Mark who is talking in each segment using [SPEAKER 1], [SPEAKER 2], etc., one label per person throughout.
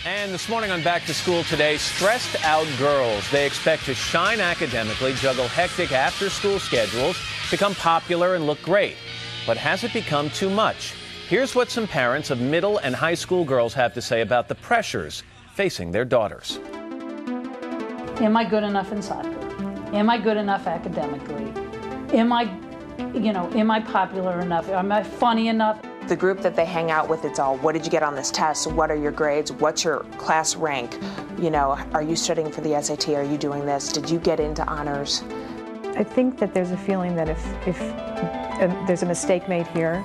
[SPEAKER 1] And this morning on Back to School Today, stressed out girls. They expect to shine academically, juggle hectic after-school schedules, become popular and look great. But has it become too much? Here's what some parents of middle and high school girls have to say about the pressures facing their daughters.
[SPEAKER 2] Am I good enough in soccer? Am I good enough academically? Am I popular enough? Am I funny enough?
[SPEAKER 3] The group that they hang out with, it's all, what did you get on this test? What are your grades? What's your class rank? Are you studying for the SAT? Are you doing this? Did you get into honors?
[SPEAKER 4] I think that there's a feeling that if there's a mistake made here,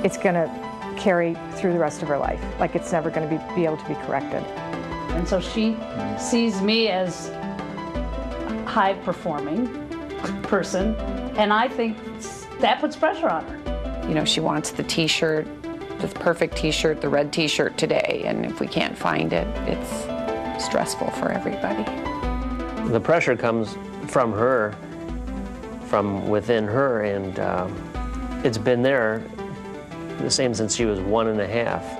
[SPEAKER 4] it's going to carry through the rest of her life. Like it's never going to be able to be corrected.
[SPEAKER 2] And so she sees me as a high-performing person, and I think that puts pressure on her.
[SPEAKER 5] She wants the t-shirt, the perfect t-shirt, the red t-shirt today, and if we can't find it, it's stressful for everybody.
[SPEAKER 6] The pressure comes from her, from within her, and it's been there the same since she was 1.5.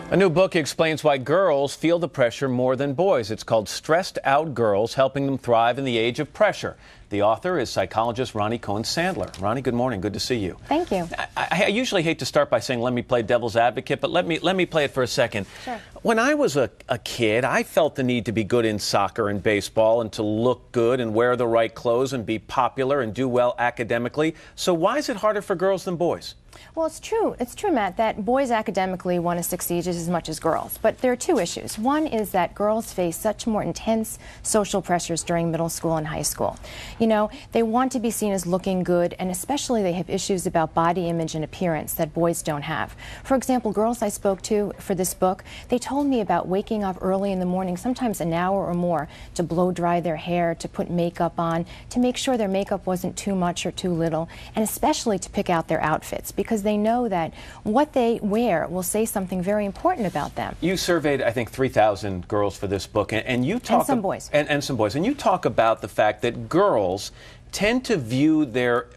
[SPEAKER 1] A new book explains why girls feel the pressure more than boys. It's called Stressed Out Girls, Helping Them Thrive in the Age of Pressure. The author is psychologist Roni Cohen-Sandler. Roni, good morning. Good to see you.
[SPEAKER 7] Thank you.
[SPEAKER 1] I usually hate to start by saying, let me play devil's advocate, but let me play it for a second.
[SPEAKER 7] Sure.
[SPEAKER 1] When I was a kid, I felt the need to be good in soccer and baseball and to look good and wear the right clothes and be popular and do well academically. So why is it harder for girls than boys?
[SPEAKER 7] Well, it's true, Matt, that boys academically want to succeed just as much as girls. But there are two issues. One is that girls face such more intense social pressures during middle school and high school. They want to be seen as looking good, and especially they have issues about body image and appearance that boys don't have. For example, girls I spoke to for this book, they told me about waking up early in the morning, sometimes an hour or more, to blow dry their hair, to put makeup on, to make sure their makeup wasn't too much or too little, and especially to pick out their outfits, because they know that what they wear will say something very important about them.
[SPEAKER 1] You surveyed, I think, 3,000 girls for this book, and you talk...
[SPEAKER 7] And some boys.
[SPEAKER 1] And some boys. And you talk about the fact that girls tend to view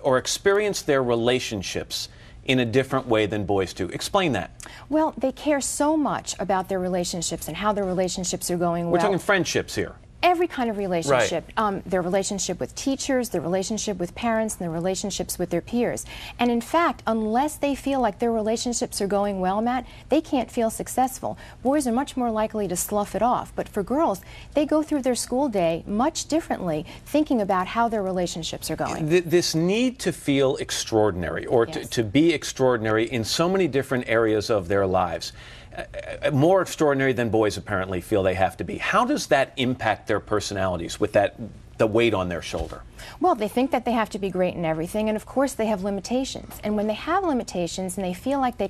[SPEAKER 1] or experience their relationships in a different way than boys do. Explain that.
[SPEAKER 7] Well, they care so much about their relationships and how their relationships are going well.
[SPEAKER 1] We're talking friendships here.
[SPEAKER 7] Every kind of relationship,
[SPEAKER 1] right.
[SPEAKER 7] Their relationship with teachers, their relationship with parents, and their relationships with their peers. And in fact, unless they feel like their relationships are going well, Matt, they can't feel successful. Boys are much more likely to slough it off. But for girls, they go through their school day much differently, thinking about how their relationships are going.
[SPEAKER 1] This need to feel extraordinary, or
[SPEAKER 7] yes.
[SPEAKER 1] to be extraordinary in so many different areas of their lives. More extraordinary than boys apparently feel they have to be. How does that impact their personalities with the weight on their shoulder?
[SPEAKER 7] Well, they think that they have to be great in everything, and of course they have limitations. And when they have limitations and they feel like they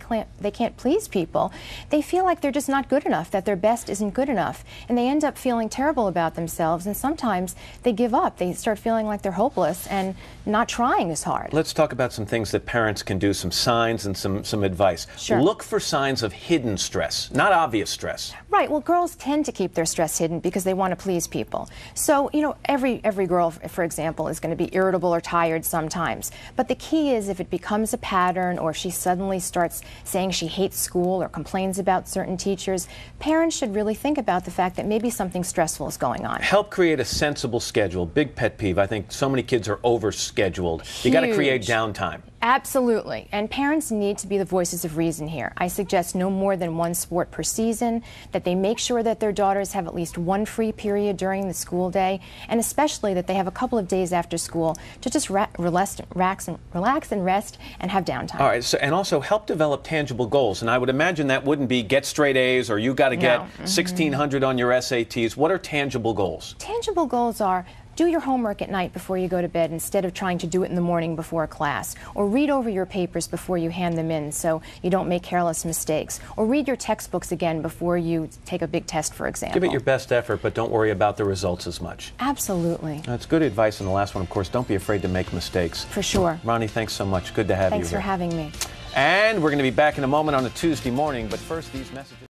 [SPEAKER 7] can't please people, they feel like they're just not good enough, that their best isn't good enough. And they end up feeling terrible about themselves, and sometimes they give up. They start feeling like they're hopeless and not trying as hard.
[SPEAKER 1] Let's talk about some things that parents can do, some signs and some advice.
[SPEAKER 7] Sure.
[SPEAKER 1] Look for signs of hidden stress, not obvious stress.
[SPEAKER 7] Right. Well, girls tend to keep their stress hidden because they want to please people. So, every girl, for example, is going to be irritable or tired sometimes. But the key is if it becomes a pattern, or if she suddenly starts saying she hates school or complains about certain teachers, parents should really think about the fact that maybe something stressful is going on.
[SPEAKER 1] Help create a sensible schedule. Big pet peeve. I think so many kids are overscheduled. You got to create downtime.
[SPEAKER 7] Absolutely. And parents need to be the voices of reason here. I suggest no more than one sport per season, that they make sure that their daughters have at least one free period during the school day, and especially that they have a couple of days after school to just relax and rest and have downtime.
[SPEAKER 1] All right, and also help develop tangible goals. And I would imagine that wouldn't be get straight A's or you got to get 1,600 on your SATs. What are tangible goals?
[SPEAKER 7] Tangible goals are: do your homework at night before you go to bed instead of trying to do it in the morning before class. Or read over your papers before you hand them in so you don't make careless mistakes. Or read your textbooks again before you take a big test, for example.
[SPEAKER 1] Give it your best effort, but don't worry about the results as much.
[SPEAKER 7] Absolutely.
[SPEAKER 1] That's good advice. And the last one, of course, don't be afraid to make mistakes.
[SPEAKER 7] For sure.
[SPEAKER 1] Roni, thanks so much. Good to have you here.
[SPEAKER 7] Thanks for having me.
[SPEAKER 1] And we're going to be back in a moment on a Tuesday morning, but first, these messages.